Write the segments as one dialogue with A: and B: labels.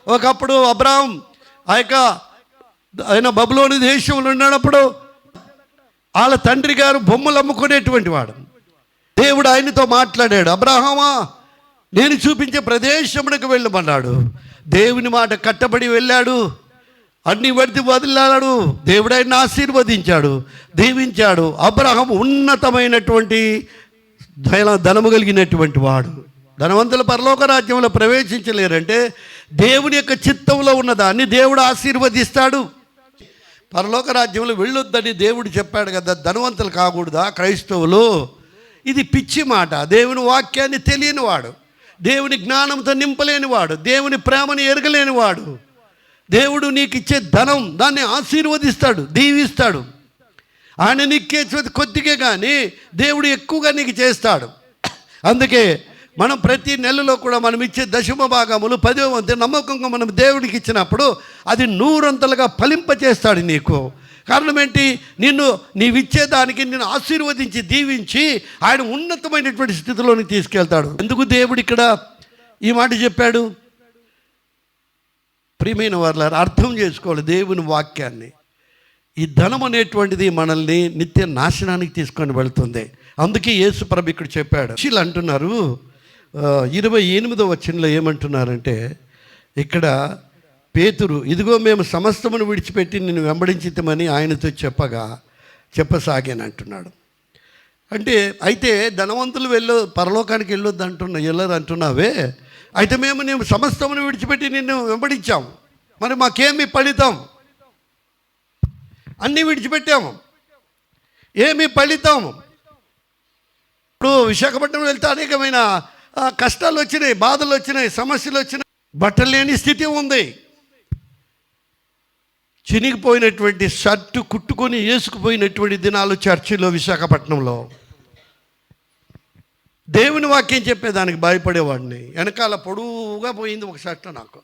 A: ఒకప్పుడు అబ్రాహం ఆయన బబులోని దేశంలో ఉన్నప్పుడు వాళ్ళ తండ్రి గారు బొమ్మలు అమ్ముకునేటువంటి వాడు. దేవుడు ఆయనతో మాట్లాడాడు, అబ్రాహామా నేను చూపించే ప్రదేశమునకు వెళ్ళమన్నాడు. దేవుని మాట కట్టబడి వెళ్ళాడు, అన్ని వదిలాడు. దేవుడు ఆయన ఆశీర్వదించాడు, దీవించాడు. అబ్రహాం ఉన్నతమైనటువంటి ధనము కలిగినటువంటి వాడు. ధనవంతుల పరలోక రాజ్యంలో ప్రవేశించలేరంటే దేవుని యొక్క చిత్తంలో ఉన్నదాన్ని దేవుడు ఆశీర్వదిస్తాడు. పరలోక రాజ్యంలో వెళ్ళొద్దని దేవుడు చెప్పాడు కదా, ధనవంతులు కాకూడదా క్రైస్తవులు? ఇది పిచ్చి మాట. దేవుని వాక్యాన్ని తెలియనివాడు, దేవుని జ్ఞానంతో నింపలేనివాడు, దేవుని ప్రేమను ఎరగలేనివాడు, దేవుడు నీకు ఇచ్చే ధనం దాన్ని ఆశీర్వదిస్తాడు, దీవిస్తాడు. ఆయన నీకు కొద్దిగా కానీ దేవుడు ఎక్కువగా నీకు చేస్తాడు. అందుకే మనం ప్రతి నెలలో కూడా మనం ఇచ్చే దశమ భాగములు 10వ వంతు నమ్మకంగా మనం దేవుడికి ఇచ్చినప్పుడు అది 100 ఫలింపచేస్తాడు నీకు. కారణం ఏంటి? నీవిచ్చేదానికి నిన్ను ఆశీర్వదించి దీవించి ఆయన ఉన్నతమైనటువంటి స్థితిలోనికి తీసుకెళ్తాడు. ఎందుకు దేవుడు ఇక్కడ ఈ మాట చెప్పాడు? ప్రియమైన వారులారా, అర్థం చేసుకోవాలి దేవుని వాక్యాన్ని. ఈ ధనం అనేటువంటిది మనల్ని నిత్య నాశనానికి తీసుకొని వెళుతుంది. అందుకే యేసు ప్రభు ఇక్కడ చెప్పాడు. శిష్యులు అంటున్నారు 28వ వచనంలో ఏమంటున్నారంటే, ఇక్కడ పేతురు ఇదిగో మేము సమస్తమును విడిచిపెట్టి నిన్ను వెంబడించితమని ఆయనతో చెప్పసాగాను అంటున్నాడు. అంటే అయితే ధనవంతులు పరలోకానికి వెళ్ళరు అంటున్నావే, అయితే మేము సమస్తమును విడిచిపెట్టి నిన్ను వెంబడించాము, మరి మాకేమి ఫలితం? అన్నీ విడిచిపెట్టాము, ఏమి ఫలితం? ఇప్పుడు విశాఖపట్నం వెళ్తే అనేకమైన కష్టాలు వచ్చినాయి, బాధలు వచ్చినాయి, సమస్యలు వచ్చినాయి, బట్టలు లేని స్థితి ఉంది. చినిగిపోయినటువంటి షర్టు కుట్టుకొని వేసుకుపోయినటువంటి దినాలు చర్చిలో విశాఖపట్నంలో. దేవుని వాక్యం చెప్పేదానికి భయపడేవాడిని. వెనకాల పొడువుగా పోయింది ఒక షర్ట్. నాకు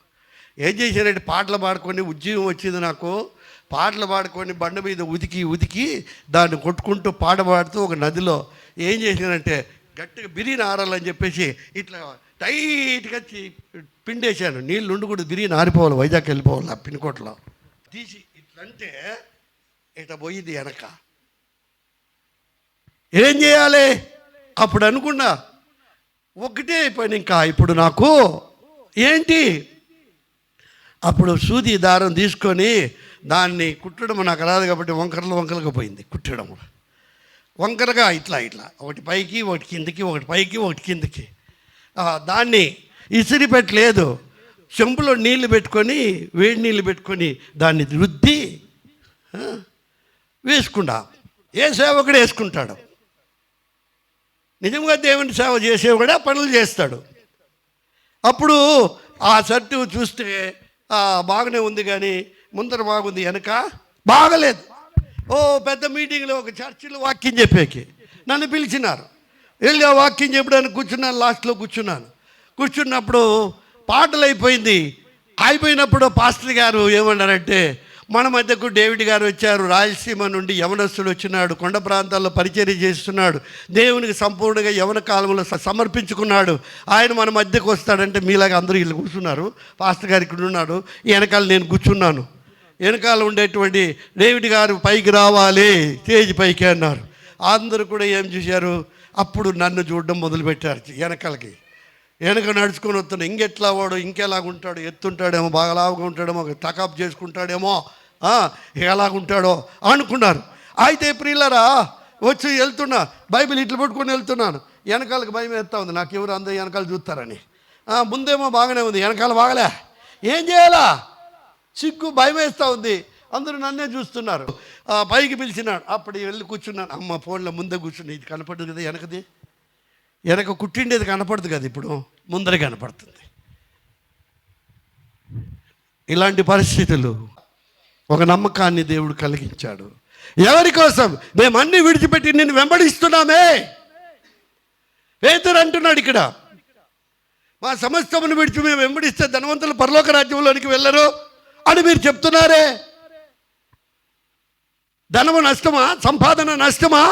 A: ఏం చేశానంటే పాటలు పాడుకొని ఉద్యోగం వచ్చింది నాకు. పాటలు పాడుకొని బండ మీద ఉతికి దాన్ని కొట్టుకుంటూ పాట పాడుతూ ఒక నదిలో ఏం చేశానంటే గట్టిగా బిర్యానీ ఆరాలని చెప్పేసి ఇట్లా టైట్గా పిండేశాను. నీళ్ళు ఉండి కూడా బిర్యానీ ఆరిపోవాలి, వైజాగ్ వెళ్ళిపోవాలి. ఆ పిన్కోట్లో తీసి ఇట్లంటే ఇట్లా పోయింది వెనక. ఏం చేయాలి? అప్పుడు అనుకున్నా ఒకటే అయిపోయింది. ఇంకా ఇప్పుడు నాకు ఏంటి? అప్పుడు సూది దారం తీసుకొని దాన్ని కుట్టడం నాకు రాదు కాబట్టి వంకరలుగా పోయింది. కుట్టడం వంకరగా ఇట్లా ఒకటి పైకి ఒకటి కిందకి, ఒకటి పైకి ఒకటి కిందకి. దాన్ని ఇసిరి పెట్టలేదు, చెంపులో నీళ్లు పెట్టుకొని వేడి నీళ్ళు పెట్టుకొని దాన్ని రుద్ది వేసుకుంటా. ఏ సేవకుడు వేసుకుంటాడు. నిజంగా దేవుని సేవ చేసేవాడు పనులు చేస్తాడు. అప్పుడు ఆ షర్టు చూస్తే బాగానే ఉంది, కానీ ముందర బాగుంది, వెనక బాగలేదు. పెద్ద మీటింగ్లో ఒక చర్చిలో వాక్యం చెప్పేకి నన్ను పిలిచినారు. వెళ్ళి ఆ వాక్యం చెప్పడానికి కూర్చున్నాను. లాస్ట్లో కూర్చున్నప్పుడు పాటలు అయిపోయినప్పుడు పాస్టర్ గారు ఏమన్నారంటే, మన మధ్యకు డేవిడ్ గారు వచ్చారు, రాయలసీమ నుండి యవనస్తుడు వచ్చినాడు, కొండ ప్రాంతాల్లో పరిచర్య చేస్తున్నాడు, దేవునికి సంపూర్ణంగా యవన కాలంలో సమర్పించుకున్నాడు, ఆయన మన మధ్యకు వస్తాడంటే మీలాగా అందరూ వీళ్ళు కూర్చున్నారు. పాస్టర్ గారు ఇక్కడ ఉన్నాడు, వెనకాల నేను కూర్చున్నాను. వెనకాల ఉండేటువంటి డేవిడ్ గారు పైకి రావాలి స్టేజ్ పైకి అన్నారు. అందరూ కూడా ఏం చూశారు? అప్పుడు నన్ను చూడడం మొదలుపెట్టారు. వెనక నడుచుకొని వస్తున్నా. ఇంకెట్లా వాడు ఇంకెలాగుంటాడు, ఎత్తుంటాడేమో, బాగా లావుగా ఉంటాడేమో, టకప్ చేసుకుంటాడేమో, ఎలాగుంటాడో అనుకున్నారు. అయితే ప్రియులరా వచ్చి వెళ్తున్నా, బైబిల్ ఇట్లా పట్టుకొని వెళ్తున్నాను. వెనకాలకు భయం వేస్తూ ఉంది, నాకు ఎవరు అందరూ వెనకాల చూస్తారని. ముందేమో బాగానే ఉంది, వెనకాల బాగలే. ఏం చేయాలా? సిగ్గు, భయం వేస్తూ ఉంది. అందరూ నన్నే చూస్తున్నారు. పైకి పిలిచినాడు. అప్పుడు వెళ్ళి కూర్చున్నాను. అమ్మ ఫోన్లో ముందే కూర్చుని, ఇది కనపడదు కదా, వెనక కుట్టిండేది కనపడదు కదా, ఇప్పుడు ముందర కనపడుతుంది. ఇలాంటి పరిస్థితులు ఒక నమ్మకాన్ని దేవుడు కలిగించాడు. ఎవరి కోసం? మేము అన్నీ విడిచిపెట్టి నిన్ను వెంబడిస్తున్నామే. పేతురు అంటున్నాడు ఇక్కడ, మా సమస్తమును విడిచి మేము వెంబడిస్తే ధనవంతులు పరలోక రాజ్యంలోనికి వెళ్ళరు అని మీరు చెప్తున్నారే. ధనము నష్టమా? సంపాదన నష్టమా?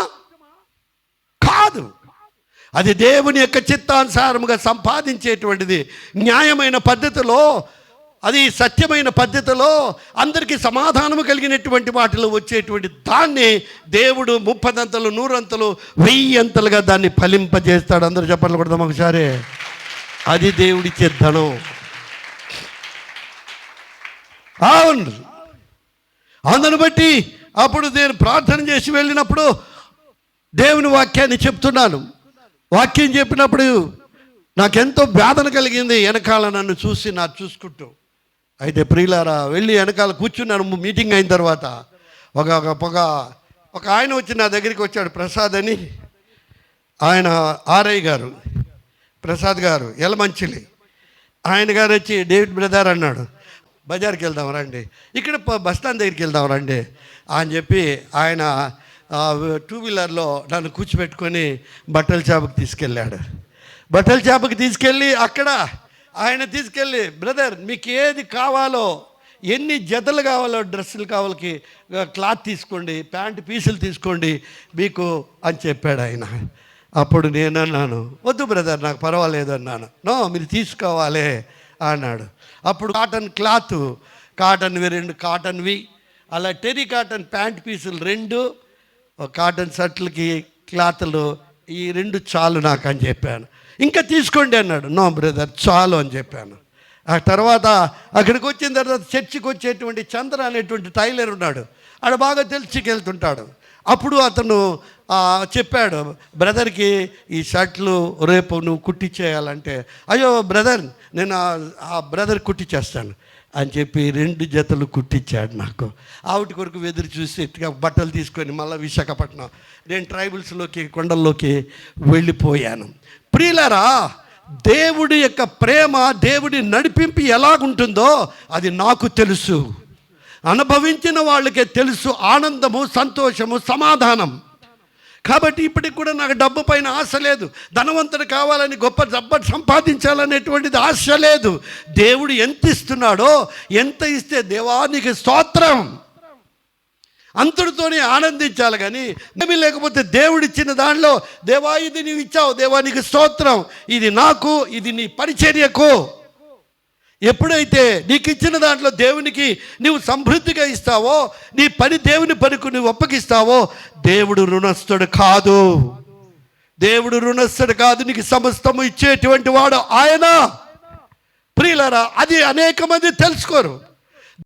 A: కాదు. అది దేవుని యొక్క చిత్తానుసారముగా సంపాదించేటువంటిది. న్యాయమైన పద్ధతిలో అది సత్యమైన పద్ధతిలో అందరికీ సమాధానము కలిగినటువంటి వాటిలో వచ్చేటువంటి దాన్ని దేవుడు 30 అంతలు 100 అంతలు 1000 అంతలుగా దాన్ని ఫలింపజేస్తాడు. అందరూ చెప్పట్లు కొడదాం ఒకసారి. అది దేవుడిచ్చే ధనం. అవును, అందును బట్టి అప్పుడు నేను ప్రార్థన చేసి వెళ్ళినప్పుడు దేవుని వాక్యాన్ని చెప్తున్నాను. వాక్యం చెప్పినప్పుడు నాకెంతో వేదన కలిగింది. వెనకాల నన్ను చూసి చూసుకుంటూ అయితే ప్రియులారా వెళ్ళి వెనకాల కూర్చున్నాను. మీటింగ్ అయిన తర్వాత ఒక ఆయన వచ్చి నా దగ్గరికి వచ్చాడు, ప్రసాద్ అని. ఆయన ఆర్ఐ గారు, ప్రసాద్ గారు యలమంచిలి. ఆయన గారు వచ్చి డేవిడ్ బ్రదర్ అన్నాడు, బజార్కి వెళ్దాం రండి, ఇక్కడ బస్ స్టాండ్ దగ్గరికి వెళ్దాం రండి అని చెప్పి ఆయన 2 వీలర్లో నన్ను కూర్చోబెట్టుకొని బట్టల షాపుకి తీసుకెళ్ళాడు. బట్టల షాపుకి తీసుకెళ్ళి అక్కడ ఆయన తీసుకెళ్ళి, బ్రదర్ మీకు ఏది కావాలో, ఎన్ని జతలు కావాలో, డ్రెస్సులు కావాలకి క్లాత్ తీసుకోండి, ప్యాంటు పీసులు తీసుకోండి మీకు అని చెప్పాడు ఆయన. అప్పుడు నేను అన్నాను, వద్దు బ్రదర్ నాకు పర్వాలేదు అన్నాను. నో మీరు తీసుకోవాలి అన్నాడు. అప్పుడు కాటన్ క్లాత్, కాటన్వి 2 కాటన్వి, అలా టెరీ కాటన్ ప్యాంట్ పీసులు 2, కాటన్ షర్ట్లకి క్లాత్లు ఈ 2 చాలు నాకు అని చెప్పాను. ఇంకా తీసుకోండి అన్నాడు. నో బ్రదర్ చాలు అని చెప్పాను. ఆ తర్వాత అక్కడికి వచ్చిన తర్వాత చర్చికి వచ్చేటువంటి చంద్ర అనేటువంటి టైలర్ ఉన్నాడు, ఆడ బాగా తెలుసుకెళ్తుంటాడు. అప్పుడు అతను చెప్పాడు, బ్రదర్కి ఈ షర్ట్లు రేపు నువ్వు కుట్టించేయాలంటే, అయ్యో బ్రదర్ నేను ఆ బ్రదర్ కుట్టించేస్తాను అని చెప్పి 2 జతలు కుట్టించాడు నాకు. ఆవిటి కొరకు ఎదురు చూసి బట్టలు తీసుకొని మళ్ళీ విశాఖపట్నం నేను ట్రైబల్స్లోకి కొండల్లోకి వెళ్ళిపోయాను. ప్రియులారా, దేవుడి యొక్క ప్రేమ, దేవుడి నడిపింపు ఎలాగుంటుందో అది నాకు తెలుసు, అనుభవించిన వాళ్ళకే తెలుసు. ఆనందము, సంతోషము, సమాధానం. కాబట్టి ఇప్పటికి కూడా నాకు డబ్బు పైన ఆశ లేదు, ధనవంతుడు కావాలని గొప్ప డబ్బు సంపాదించాలనేటువంటిది ఆశ లేదు. దేవుడు ఎంత ఇస్తున్నాడో, ఎంత ఇస్తే దేవా నీకు స్తోత్రం అంతటితోనే ఆనందించాలి. కానీ ఏమీ లేకపోతే దేవుడిచ్చిన దానిలో దేవా ఇది నీవు ఇచ్చావు, దేవా నీకు స్తోత్రం, ఇది నాకు, ఇది నీ పరిచర్యకు. ఎప్పుడైతే నీకు ఇచ్చిన దాంట్లో దేవునికి నీవు సమృద్ధిగా ఇస్తావో, నీ పని దేవుని పనికి నువ్వు అప్పగిస్తావో, దేవుడు రుణస్థుడు కాదు. దేవుడు రుణస్థుడు కాదు, నీకు సమస్తము ఇచ్చేటువంటి వాడు ఆయన. ప్రియులారా, అది అనేక మంది తెలుసుకోరు.